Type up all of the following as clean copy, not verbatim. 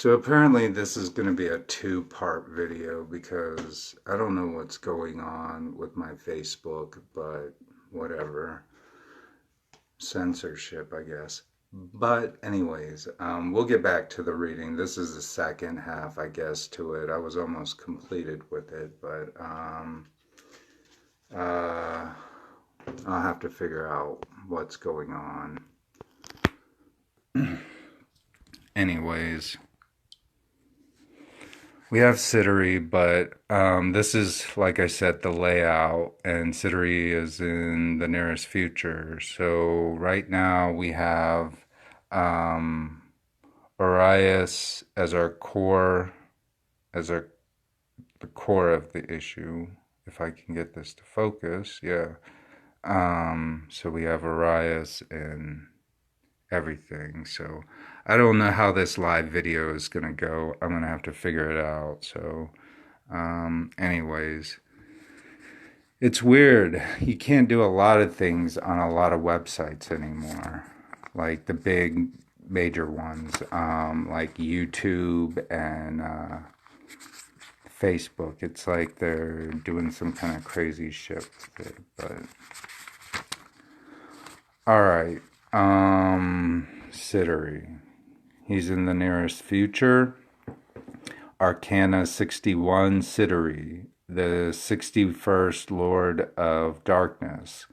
So apparently this is going to be a two-part video because I don't know what's going on with my Facebook, but whatever. Censorship, I guess. But anyways, we'll get back to the reading. This is the second half, I guess, to it. I was almost completed with it, but uh, I'll have to figure out what's going on. Anyways. We have Sittery, but this is, like I said, the layout, and Sittery is in the nearest future. So right now we have um, Arias as our core, as the core of the issue. If I can get this to focus, yeah. So we have Arias and everything. So I don't know how this live video is going to go. I'm going to have to figure it out. So, anyways, it's weird. You can't do a lot of things on a lot of websites anymore, like the big major ones, like YouTube and Facebook. It's like they're doing some kind of crazy shit with it, but all right. Sittery. He's in the nearest future. Arcana 61, Sittery, the 61st Lord of Darkness.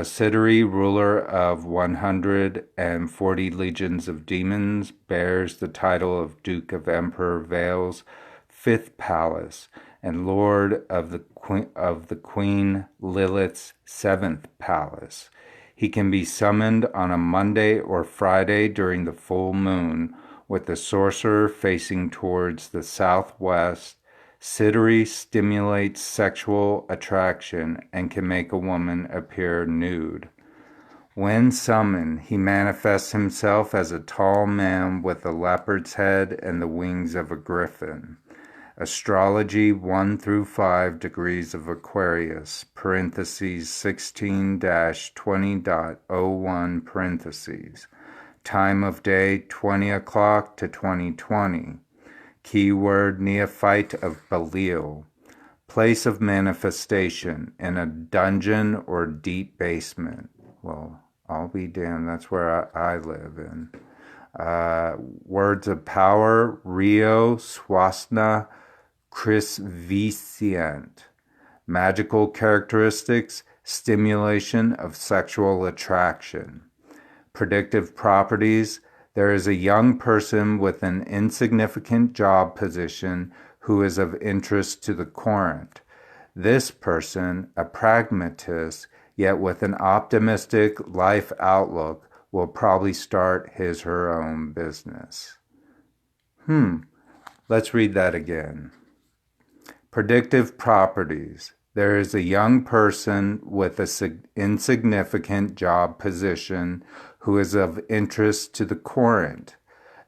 Sittery, ruler of 140 legions of demons, bears the title of Duke of Emperor Vale's fifth palace and Lord of the Queen Lilith's seventh palace. He can be summoned on a Monday or Friday during the full moon, with the sorcerer facing towards the southwest. Sittery stimulates sexual attraction and can make a woman appear nude. When summoned, he manifests himself as a tall man with a leopard's head and the wings of a griffin. Astrology 1 through 5 degrees of Aquarius, parentheses 16-20.01, parentheses. Time of day 20 o'clock to 2020. Keyword neophyte of Belial. Place of manifestation in a dungeon or deep basement. Well, I'll be damned, that's where I live in. Words of power, Rio, Swasna, Chris Vicient. Magical characteristics, stimulation of sexual attraction. Predictive properties, there is a young person with an insignificant job position who is of interest to the current. This person, a pragmatist, yet with an optimistic life outlook, will probably start his or her own business. Let's read that again. Predictive properties. There is a young person with an insignificant job position who is of interest to the current.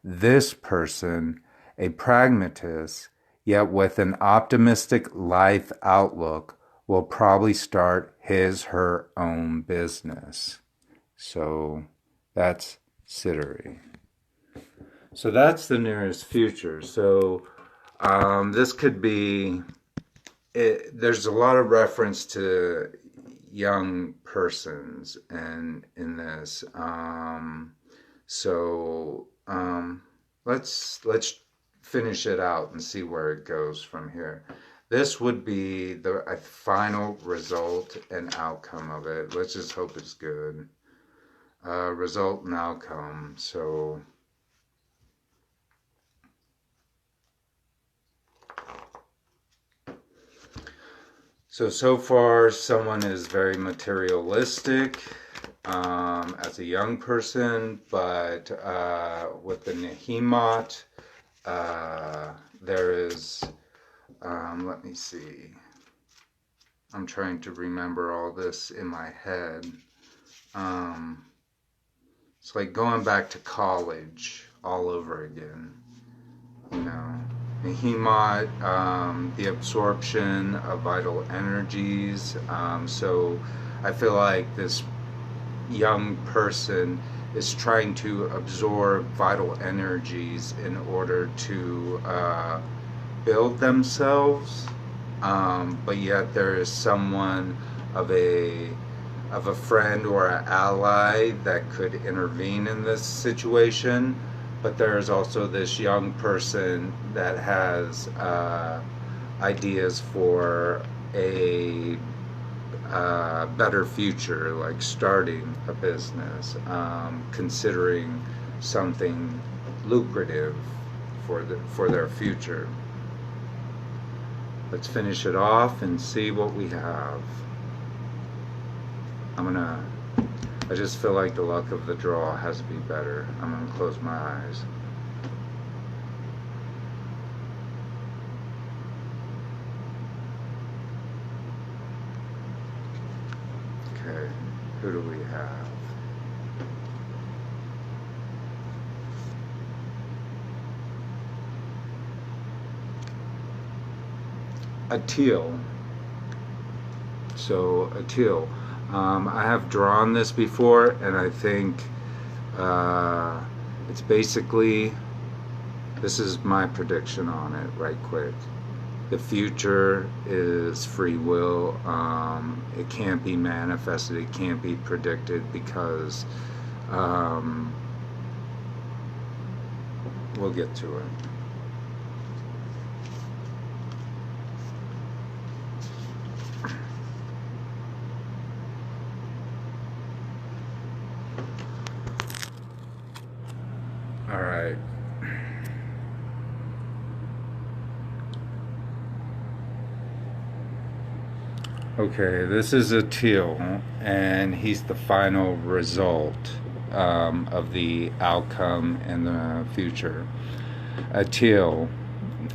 This person, a pragmatist, yet with an optimistic life outlook, will probably start his or her own business. So that's Sittery. So that's the nearest future. So this could be, there's a lot of reference to young persons and in this. Let's finish it out and see where it goes from here. This would be the final result and outcome of it. Let's just hope it's good. Result and outcome. So far, someone is very materialistic as a young person, but with the Nehimat, there is, let me see, I'm trying to remember all this in my head. It's like going back to college all over again, you know. Nehimat, the absorption of vital energies. So I feel like this young person is trying to absorb vital energies in order to build themselves, but yet there is someone of a friend or an ally that could intervene in this situation. But there is also this young person that has ideas for a better future, like starting a business, considering something lucrative for their future. Let's finish it off and see what we have. I just feel like the luck of the draw has to be better. I'm gonna close my eyes. Okay, who do we have? A teal. So a teal. I have drawn this before, and I think it's basically, this is my prediction on it right quick. The future is free will. It can't be manifested, it can't be predicted, because we'll get to it. All right. Okay, this is a teal, and he's the final result of the outcome in the future. A teal,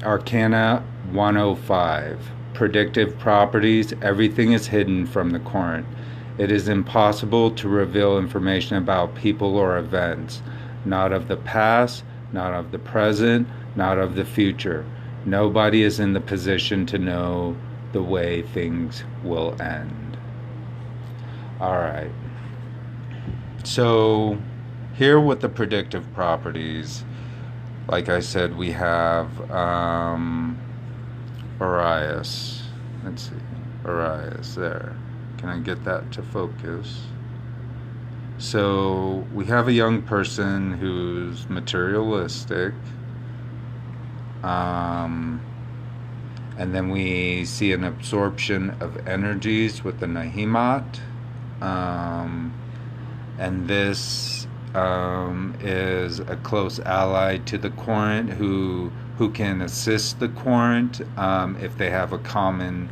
Arcana 105. Predictive properties. Everything is hidden from the current. It is impossible to reveal information about people or events, not of the past, not of the present, not of the future. Nobody is in the position to know the way things will end. All right. So here with the predictive properties, like I said, we have Arias. Let's see. Arias there. Can I get that to focus? So we have a young person who's materialistic. And then we see an absorption of energies with the Nahimat. And this is a close ally to the Quorant who can assist the Quorant if they have a common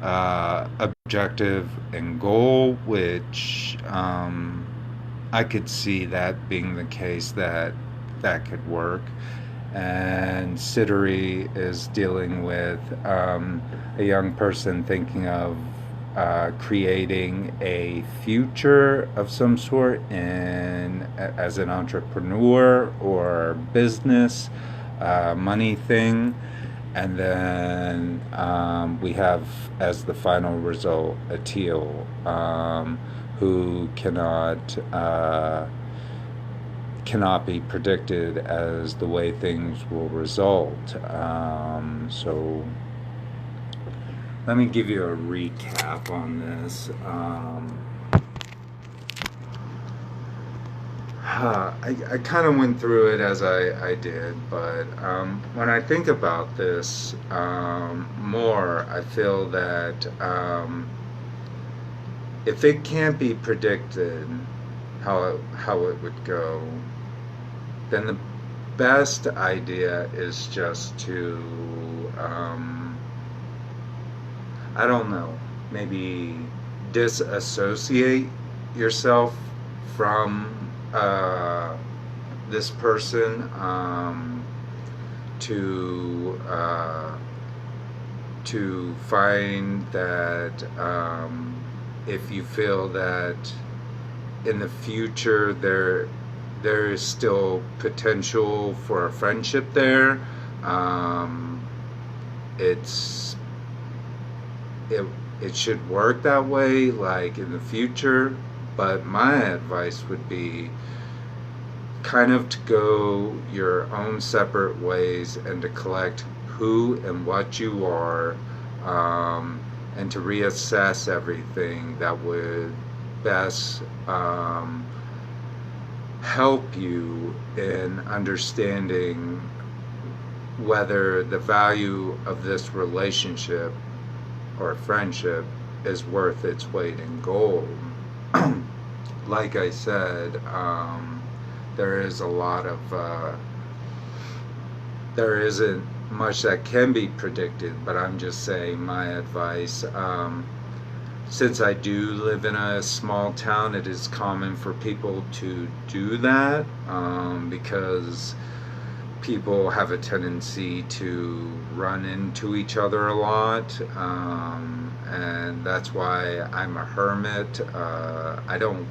objective and goal, which I could see that being the case, that could work. And Siduri is dealing with a young person thinking of creating a future of some sort as an entrepreneur or business, money thing. And then we have as the final result a teal who cannot be predicted as the way things will result. So let me give you a recap on this. I kind of went through it as I did, but when I think about this more, I feel that if it can't be predicted how it would go, then the best idea is just to, I don't know, maybe disassociate yourself from this person, to find that if you feel that in the future there is still potential for a friendship there, it should work that way, like in the future. But my advice would be kind of to go your own separate ways and to collect who and what you are, and to reassess everything that would best help you in understanding whether the value of this relationship or friendship is worth its weight in gold. Like I said, there is a lot of, there isn't much that can be predicted, but I'm just saying my advice. Since I do live in a small town, it is common for people to do that, because people have a tendency to run into each other a lot, and that's why I'm a hermit. I don't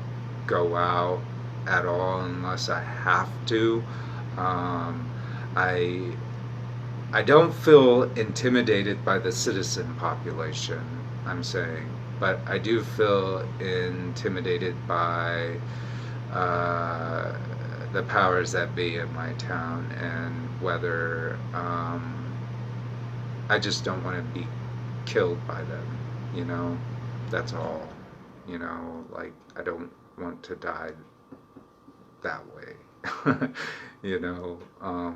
go out at all unless I have to. I I don't feel intimidated by the citizen population, I'm saying, but I do feel intimidated by the powers that be in my town, and whether I just don't want to be killed by them, you know? That's all. You know, like, I don't want to die that way. You know, I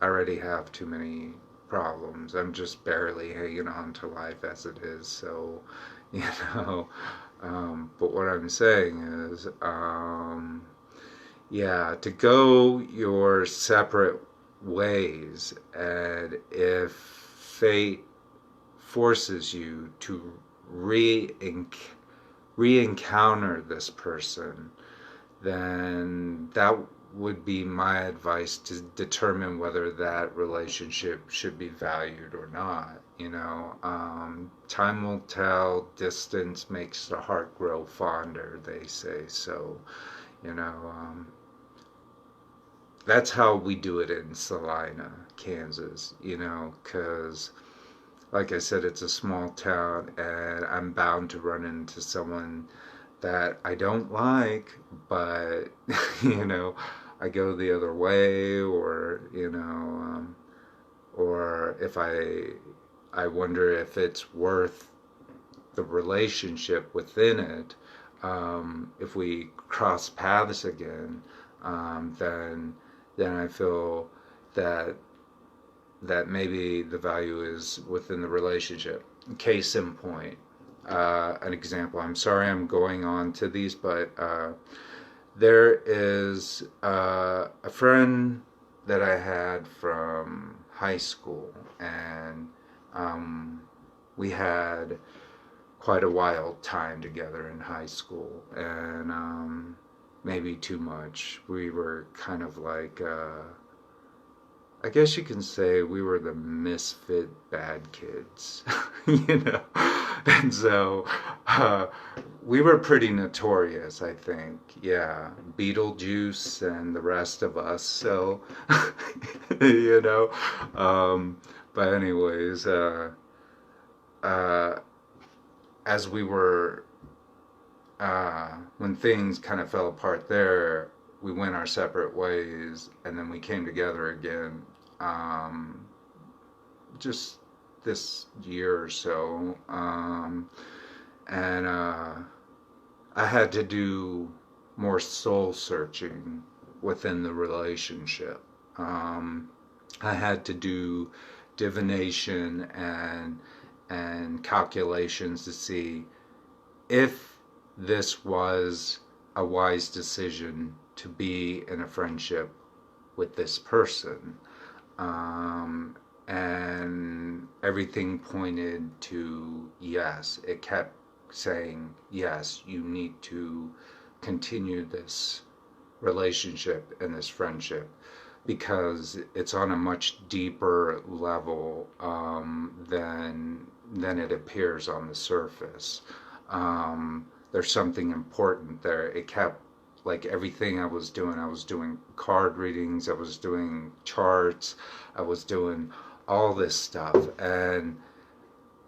already have too many problems. I'm just barely hanging on to life as it is, so, you know. But what I'm saying is, yeah, to go your separate ways, and if fate forces you to re-encounter this person, then that would be my advice to determine whether that relationship should be valued or not. You know, time will tell. Distance makes the heart grow fonder, they say. So, you know, that's how we do it in Salina, Kansas. You know, because like I said, it's a small town, and I'm bound to run into someone that I don't like, but, you know, I go the other way, or, you know, or if I wonder if it's worth the relationship within it. If we cross paths again, then I feel that maybe the value is within the relationship. Case in point, an example. I'm sorry I'm going on to these, but there is a friend that I had from high school, and we had quite a wild time together in high school, and maybe too much. We were kind of like, I guess you can say we were the misfit bad kids, you know? And so we were pretty notorious, I think. Yeah, Beetlejuice and the rest of us. So, you know? But anyways, as we were, when things kind of fell apart there, we went our separate ways, and then we came together again, just this year or so, and I had to do more soul searching within the relationship. I had to do divination and calculations to see if this was a wise decision to be in a friendship with this person. And everything pointed to yes. It kept saying, yes, you need to continue this relationship and this friendship, because it's on a much deeper level than it appears on the surface. There's something important there. It kept, like, everything I was doing card readings, I was doing charts, I was doing all this stuff, and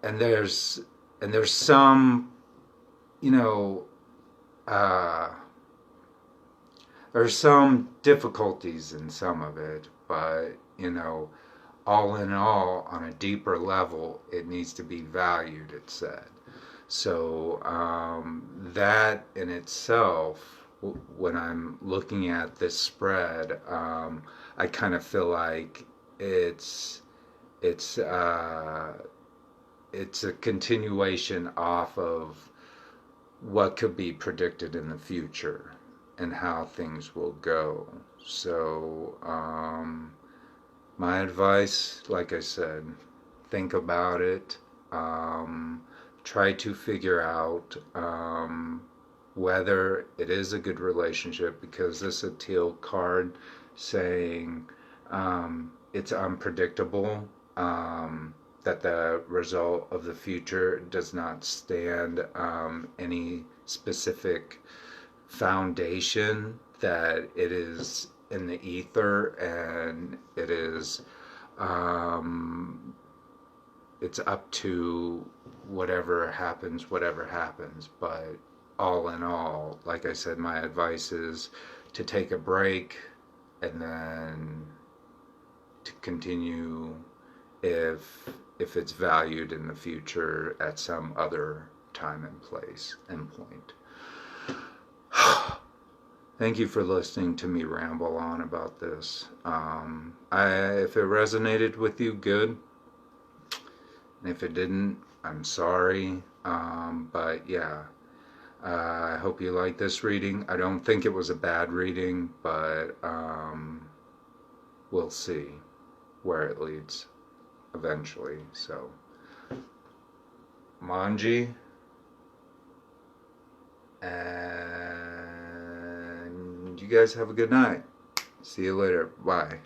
there's some, you know, uh, there's some difficulties in some of it, but all in all, on a deeper level, it needs to be valued, it said. So that in itself, when I'm looking at this spread, I kind of feel like it's uh, it's a continuation off of what could be predicted in the future and how things will go. So my advice, like I said, think about it. Um, Try to figure out whether it is a good relationship, because this is a teal card saying it's unpredictable, that the result of the future does not stand any specific foundation, that it is in the ether, and um, it's up to whatever happens. But all in all, like I said, my advice is to take a break and then to continue if it's valued in the future at some other time and place and point. Thank you for listening to me ramble on about this. If it resonated with you, good. And if it didn't, I'm sorry. But yeah, I hope you like this reading. I don't think it was a bad reading, but we'll see where it leads eventually. So, Manji, and you guys have a good night. See you later. Bye.